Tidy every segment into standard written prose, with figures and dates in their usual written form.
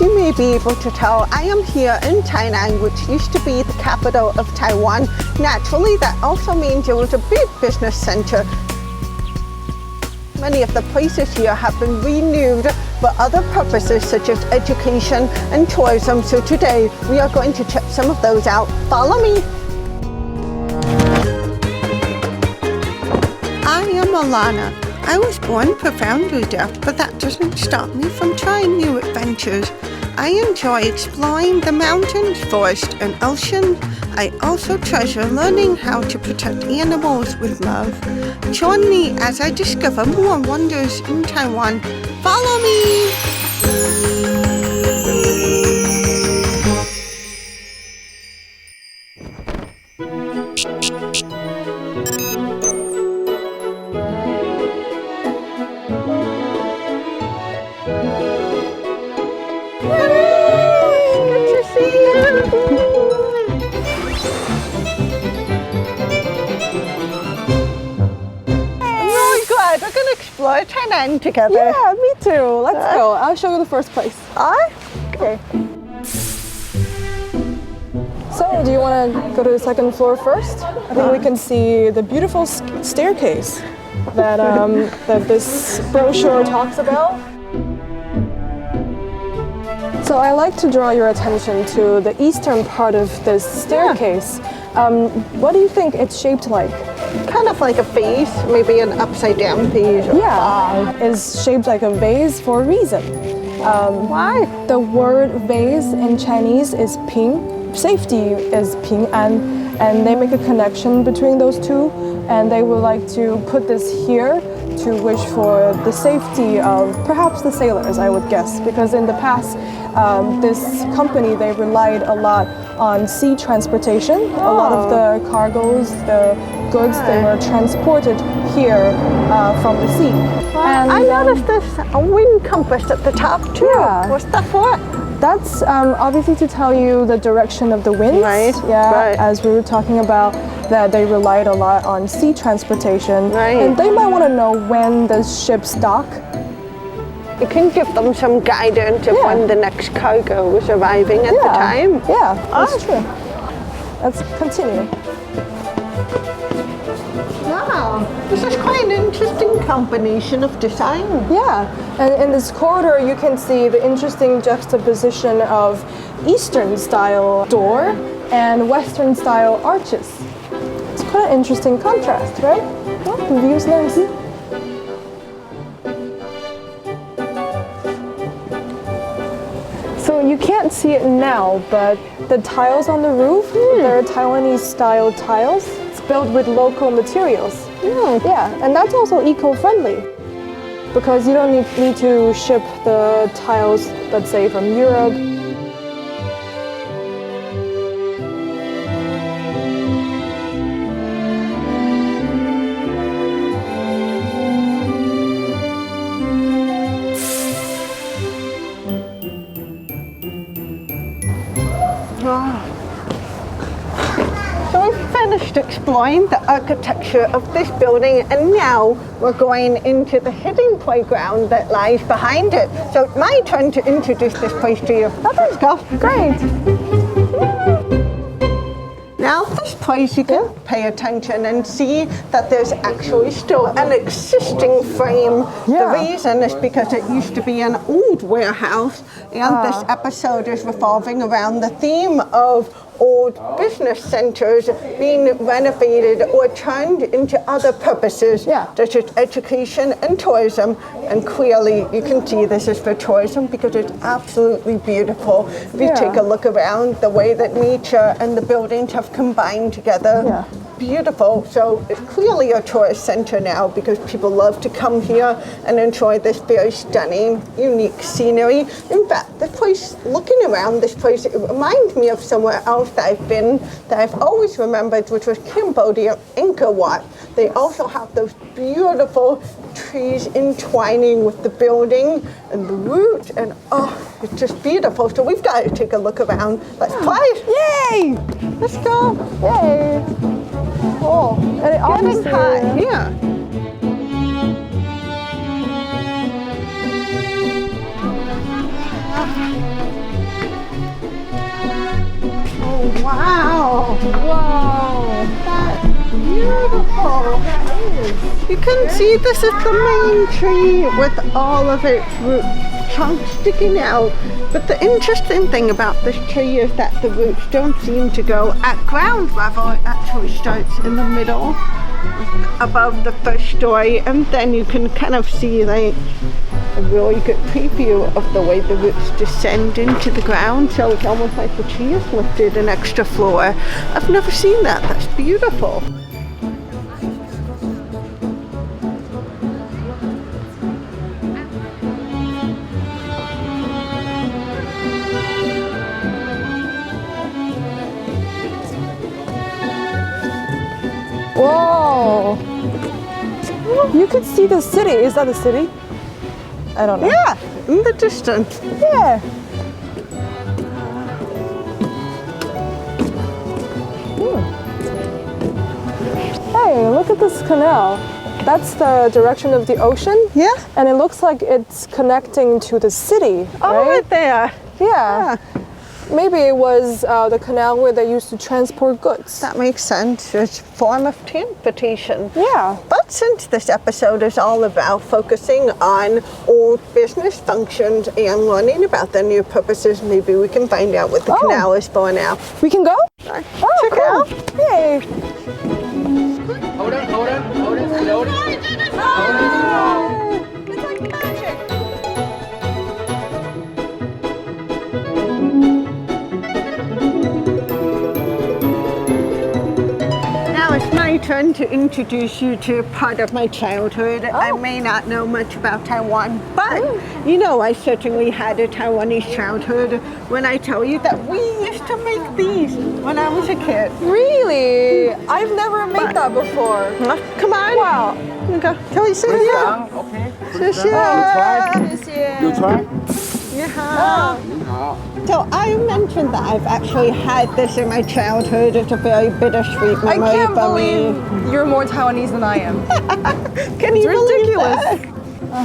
you may be able to tell, I am here in Tainan, which used to be the capital of Taiwan. Naturally, that also means it was a big business center. Many of the places here have been renewed for other purposes such as education and tourism. So today we are going to check some of those out. Follow me. I am Alana. I was born profoundly deaf, but that doesn't stop me from trying new adventures. I enjoy exploring the mountains, forest, and ocean. I also treasure learning how to protect animals with love. Join me as I discover more wonders in Taiwan. Follow me! Explore Tainan together. Yeah, me too. Let's go. I'll show you the first place. Okay. So, do you want to go to the second floor first? I think we can see the beautiful staircase that that this brochure talks about. So I like to draw your attention to the eastern part of this staircase. What do you think it's shaped like? Kind of like a vase, maybe an upside down vase. Yeah, it's shaped like a vase for a reason. Why? The word vase in Chinese is ping. Safety is ping an, and they make a connection between those two, and they would like to put this here to wish for the safety of perhaps the sailors, I would guess, because in the past this company, they relied a lot on sea transportation. A lot of the cargoes, the goods, they were transported here from the sea. And I noticed there's a wind compass at the top too. Yeah. What's that for? That's obviously to tell you the direction of the winds. Right. Yeah. Right. As we were talking about, that they relied a lot on sea transportation. Right. And they might want to know when the ships dock. It can give them some guidance of when the next cargo was arriving at the time. Yeah, that's true. Let's continue. Wow, this is quite an interesting combination of design. Yeah, and in this corridor you can see the interesting juxtaposition of Eastern style door and Western style arches. It's quite an interesting contrast, right? Well, the view's nice. So you can't see it now, but the tiles on the roof, they're Taiwanese style tiles. It's built with local materials. Yeah, and that's also eco-friendly because you don't need to ship the tiles, let's say, from Europe. So we've finished exploring the architecture of this building, and now we're going into the hidden playground that lies behind it. So it's my turn to introduce this place to you. Let's go. Great. Now this place, you can pay attention and see that there's actually still an existing frame. The reason is because it used to be an old warehouse, and this episode is revolving around the theme of old business centers being renovated or turned into other purposes, such as education and tourism. And clearly you can see this is for tourism because it's absolutely beautiful. If you take a look around, the way that nature and the buildings have combined together, beautiful. So it's clearly a tourist center now because people love to come here and enjoy this very stunning, unique scenery. In fact, this place, looking around this place, it reminds me of somewhere else that I've been, that I've always remembered, which was Cambodia, Angkor Wat. They also have those beautiful trees entwining with the building and the roots, and it's just beautiful. So we've got to take a look around. Let's play. Yay! Let's go. Yay! Oh, and it Getting hot, yeah. You can see this is the main tree with all of its root trunk sticking out. But the interesting thing about this tree is that the roots don't seem to go at ground level. It actually starts in the middle above the first story, and then you can kind of see like a really good preview of the way the roots descend into the ground. So it's almost like the tree is lifted an extra floor. I've never seen that. That's beautiful. Whoa! You could see the city. Is that the city? I don't know. Yeah, in the distance. Yeah. Hey, look at this canal. That's the direction of the ocean. Yeah. And it looks like it's connecting to the city, Oh, right? right there. Yeah. Maybe it was the canal where they used to transport goods. That makes sense. It's a form of transportation. Yeah. But since this episode is all about focusing on old business functions and learning about their new purposes, maybe we can find out what the canal is for now. We can go? Check Check it out. Hey. Hold on, slowly. It's like magic. Now it's my turn to introduce you to part of my childhood. I may not know much about Taiwan, but you know I certainly had a Taiwanese childhood when I tell you that we used to make these when I was a kid. Really? I've never made that before. Come on. Wow. Okay. Can we see it? Okay. You You try? Yeah. So I mentioned that I've actually had this in my childhood. It's a very bittersweet I memory can't for me. believe you're more Taiwanese than I am. Can you believe ridiculous. that?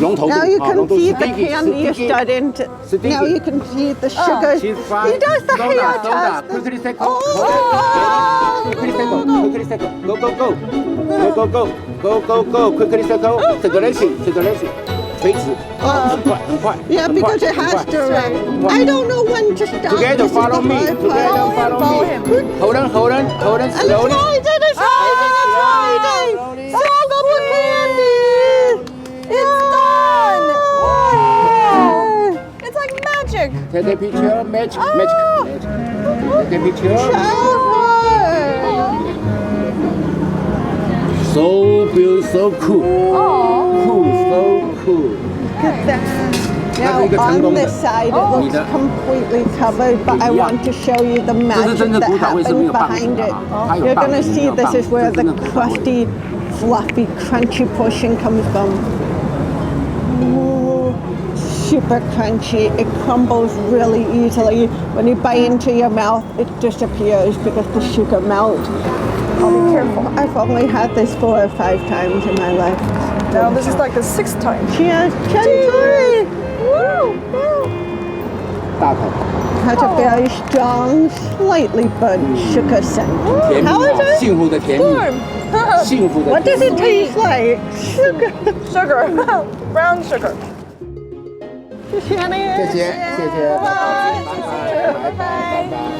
Now you can see the candy is starting to. Sticky. Now you can see the sugar. She's He fine. does the hair Soda. test. Quickly second. Oh. Quickly second. Quickly second. Go. Go. Quickly second. Circulation. 垂直。很快。 Yeah, because it has to. I don't know when to stop. Together, This is follow the me. hard part. Together, follow me. Hold on, And it's slowly. rising, it's rising. So I'll go put candy. It's done! Wow. It's like magic. Take a picture. Magic. Take a picture. So beautiful, so cool. So cool. Now on this side it looks completely covered, but I want to show you the magic that happened behind it. You're gonna see this is where the crusty, fluffy, crunchy portion comes from. Ooh, super crunchy. It crumbles really easily. When you bite into your mouth, it disappears because the sugar melts. I'll be careful. I've only had this 4 or 5 times in my life. Now this is like the 6th time. Cheers! Cheers! Has a very strong, slightly burnt sugar scent. How is it? 幸福的甜蜜。 What does it taste like? Sugar. Sugar. Brown sugar. 谢谢你。谢谢。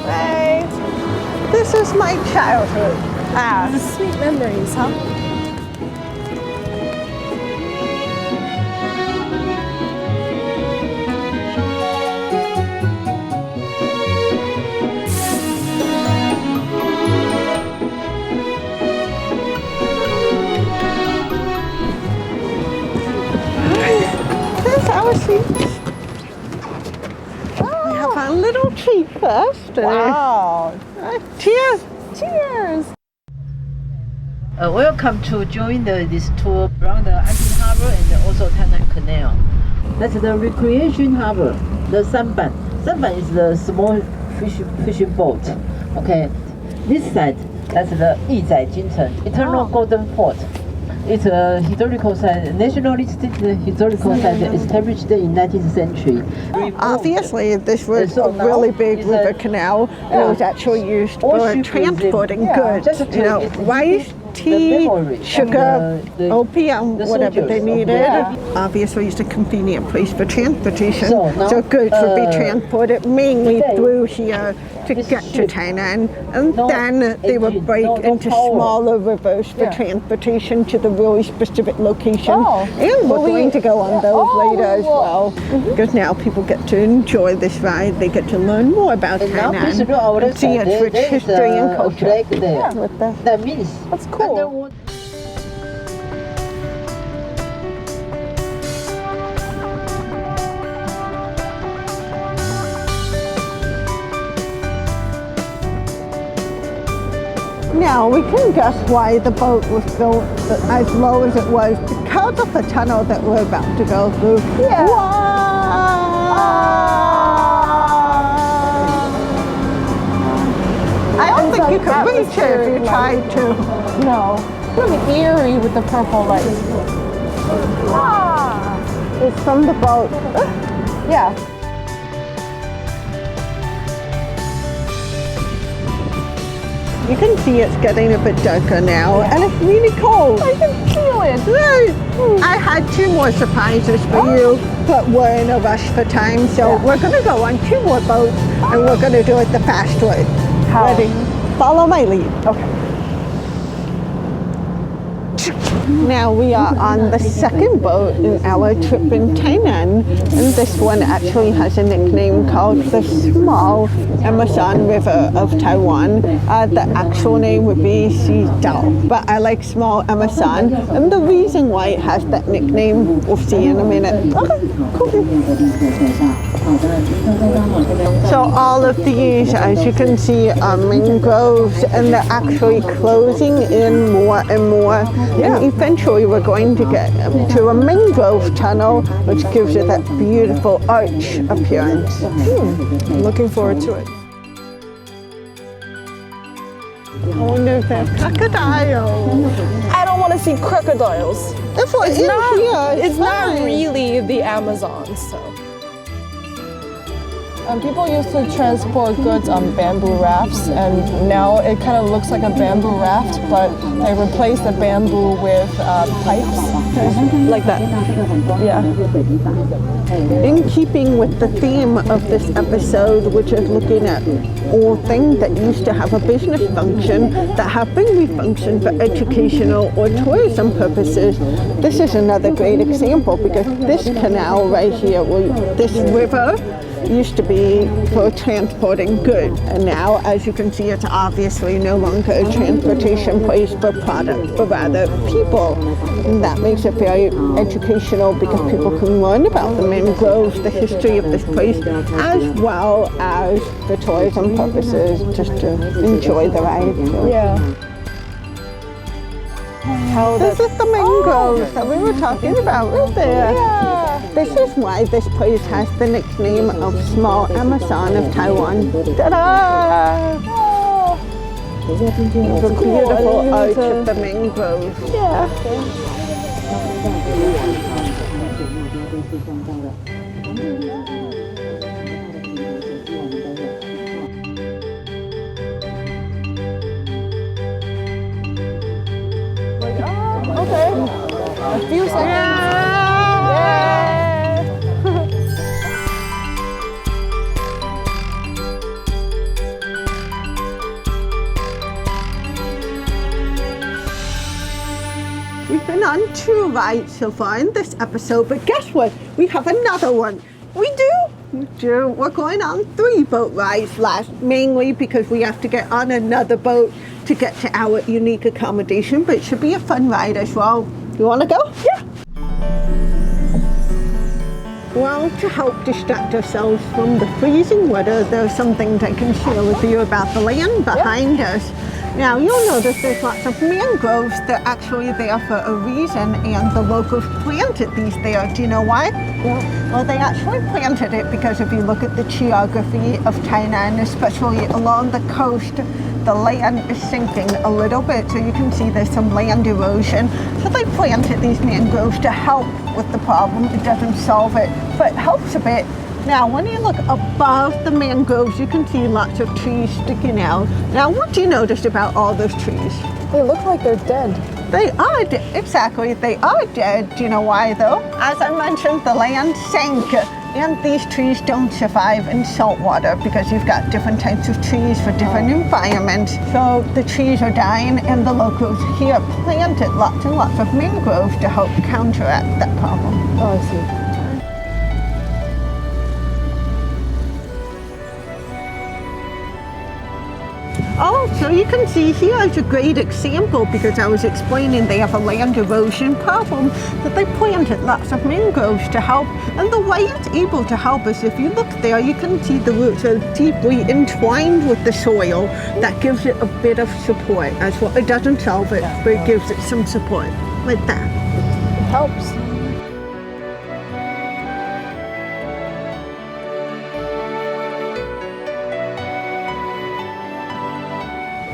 Bye. This is my childhood. Sweet memories, huh? Here's our seat. We have our little treat first. Wow. Cheers. Cheers. Welcome to join this tour around the Antin Harbor and also Tainan Canal. That's the recreation harbor, the Sanban. Sanban is the small fishing boat. Okay, this side, that's the Izai Ginseng, Eternal Golden Port. It's a historical site, nationalistic historical site established in 19th century. Obviously, this was a really big river canal, and it was actually used for transporting goods. You know, rice, tea, memory and sugar, the opium, whatever they soldiers. needed. Yeah. Obviously, it's a convenient place for transportation. So now, Goods would be transported mainly today, through here to this get to ship, Tainan, and no then they would engine, break no into power. smaller rivers for Yeah. transportation to the really specific location. Oh. And we're Will we- going to go on those Oh, later as we will. well. Because now people get to enjoy this ride. They get to learn more about And now please Tainan look our and see side. its rich There is history and a culture. flag there. With the That means That's cool. underwater. Now we can guess why the boat was built as low as it was because of the tunnel that we're about to go through. Yeah. I don't think you could That was reach it if you very tried to. No. Really eerie with the purple light. It's from the boat. Yeah. You can see it's getting a bit darker now, and it's really cold. I can feel it. Right. I had two more surprises for you, but we're in a rush for time, so we're going to go on two more boats, and we're going to do it the fast way. How? Ready? Follow my lead. Okay. Now we are on the second boat in our trip in Tainan, and this one actually has a nickname called the Small Amazon River of Taiwan. The actual name would be Xidao, but I like Small Amazon, and the reason why it has that nickname we'll see in a minute. Okay, cool. So all of these, as you can see, are mangroves, and they're actually closing in more and more. And eventually we're going to get to a mangrove tunnel, which gives it that beautiful arch appearance. I'm looking forward to it. I wonder if there's crocodiles. I don't want to see crocodiles. That's what It's in not, here. it's not fine. really the Amazon, so. People used to transport goods on bamboo rafts, and now it kind of looks like a bamboo raft, but they replaced the bamboo with pipes, like that. Yeah. In keeping with the theme of this episode, which is looking at all things that used to have a business function that have been refunctioned for educational or tourism purposes, this is another great example because this canal right here, this river, used to be for transporting goods, and now, as you can see, it's obviously no longer a transportation place for product, but rather people. And that makes it very educational because people can learn about the mangroves, the history of this place, as well as the tourism purposes, just to enjoy the ride. Yeah. This is the mangroves that we were talking about right there. Yeah. This is why this place has the nickname of Small Amazon of Taiwan. Ta-da! Oh. The cool. beautiful I arch didn't of the mangroves. Yeah. Okay. A few seconds. We've been on two rides so far in this episode, but guess what? We have another one. We do. We're going on 3 boat rides last, mainly because we have to get on another boat to get to our unique accommodation, but it should be a fun ride as well. You want to go? Yeah. Well, to help distract ourselves from the freezing weather, there are some things I can share with you about the land behind us. Now, you'll notice there's lots of mangroves. They're actually there for a reason, and the locals planted these there. Do you know why? Well, they actually planted it because if you look at the geography of Tainan, especially along the coast, the land is sinking a little bit, so you can see there's some land erosion. So they planted these mangroves to help with the problem. It doesn't solve it, but it helps a bit. Now, when you look above the mangroves, you can see lots of trees sticking out. Now, what do you notice about all those trees? They look like they're dead. They are, exactly, they are dead. Do you know why though? As I mentioned, the land sank. And these trees don't survive in salt water because you've got different types of trees for different environments. So the trees are dying, and the locals here planted lots and lots of mangroves to help counteract that problem. Oh, I see. Oh, so you can see here is a great example because I was explaining they have a land erosion problem, that they planted lots of mangroves to help. And the way it's able to help is if you look there, you can see the roots are deeply entwined with the soil. That gives it a bit of support as well. It doesn't solve it, but it gives it some support, like that. It helps.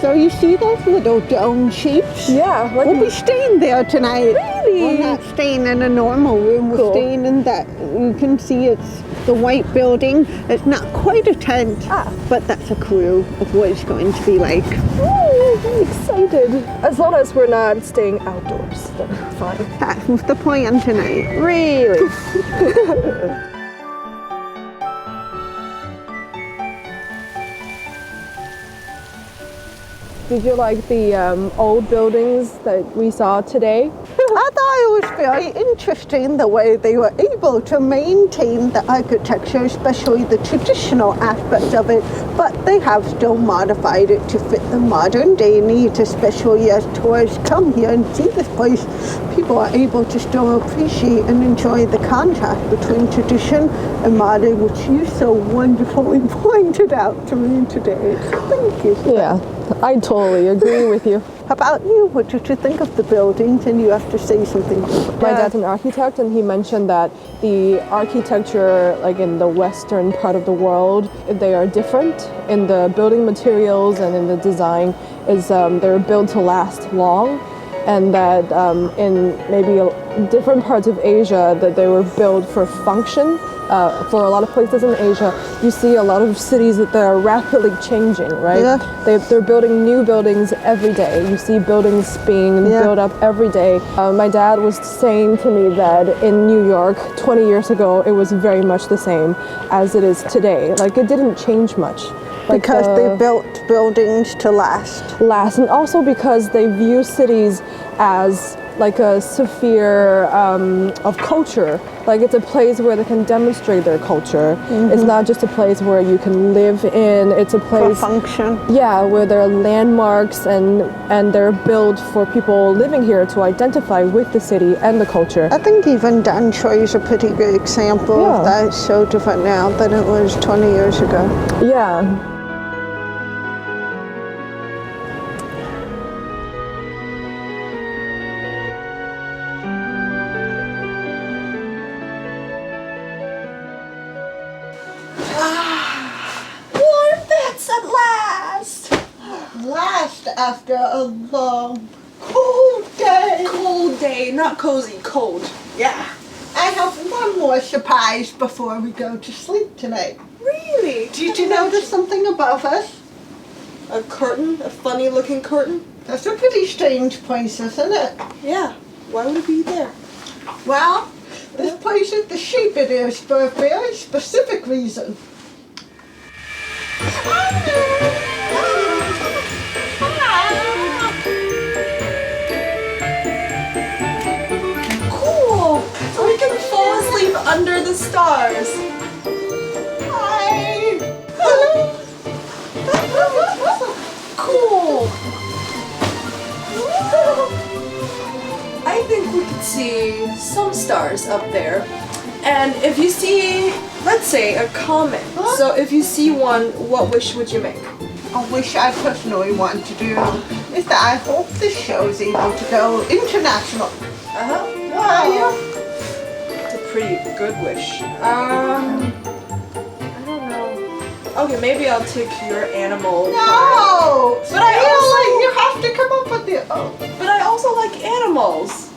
So you see those little dome shapes? Yeah. Like We'll be staying there tonight. Really? We're not staying in a normal room. We're staying in that. You can see it's the white building. It's not quite a tent, but that's a clue of what it's going to be like. Ooh, I'm excited. As long as we're not staying outdoors, then fine. That's the plan tonight. Really? Did you like the old buildings that we saw today? I thought it was very interesting the way they were able to maintain the architecture, especially the traditional aspects of it, but they have still modified it to fit the modern day needs, especially as tourists come here and see this place. People are able to still appreciate and enjoy the contrast between tradition and modern, which you so wonderfully pointed out to me today. Thank you. Yeah, I totally agree with you. How about you? What did you think of the buildings? And you have to say something. My dad's an architect, and he mentioned that the architecture, like in the western part of the world, they are different in the building materials and in the design. Is they're built to last long, and that in maybe different parts of Asia that they were built for function. For a lot of places in Asia, you see a lot of cities that are rapidly changing, right? Yeah. They're building new buildings every day. You see buildings being built up every day. My dad was saying to me that in New York 20 years ago, it was very much the same as it is today. Like it didn't change much. Like because they built buildings to last. And also because they view cities as like a sphere of culture. Like it's a place where they can demonstrate their culture. It's not just a place where you can live in. It's a place for function. Yeah, where there are landmarks and they're built for people living here to identify with the city and the culture. I think even Danshui is a pretty good example of that. It's so different now than it was 20 years ago. Yeah. After a long, cold day. Cold day, not cozy, cold. Yeah. I have one more surprise before we go to sleep tonight. Really? Did you notice something above us? A curtain? A funny looking curtain? That's a pretty strange place, isn't it? Yeah. Why would it be there? Well, this place is the shape it is for a very specific reason. Cool! So we can fall asleep under the stars. Hi! Cool! I think we could see some stars up there. And if you see, let's say, a comet. So if you see one, what wish would you make? A wish I personally want to do is that I hope this show is able to go international. Why? It's a pretty good wish. I don't know. Okay, maybe I'll take your animal. No! But I also you have to come up with the. Oh. But I also like animals.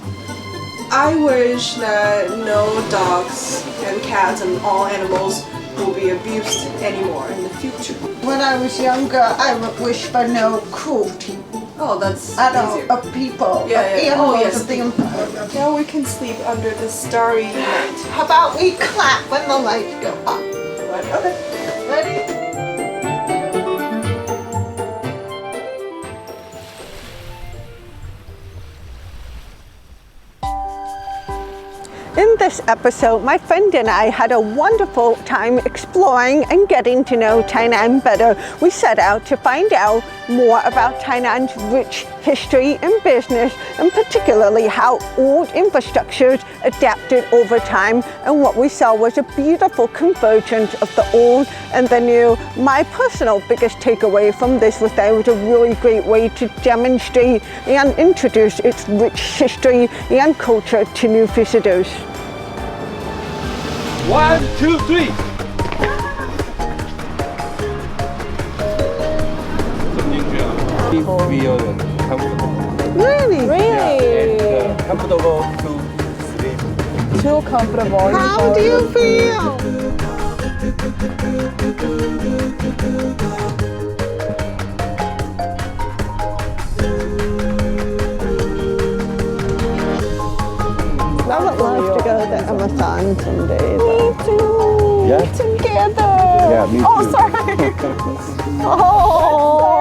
I wish that no dogs and cats and all animals will be abused anymore in the future. When I was younger, I would wish for no cruelty. Oh, that's adult of people. Of the empire. Now we can sleep under the starry night. How about we clap when the lights go up? Okay. Ready? In this episode, my friend and I had a wonderful time exploring and getting to know Tainan better. We set out to find out more about Tainan's rich history and business, and particularly how old infrastructures adapted over time. And what we saw was a beautiful convergence of the old and the new. My personal biggest takeaway from this was that it was a really great way to demonstrate and introduce its rich history and culture to new visitors. 1, 2, 3。怎么进去啊 ？Feel comfortable. Really? Really? Comfortable to sleep. Too comfortable. How do you feel? I would love to go to Amazon someday. Me too. Yeah? Together. Yeah, me Oh, too. sorry. Oh.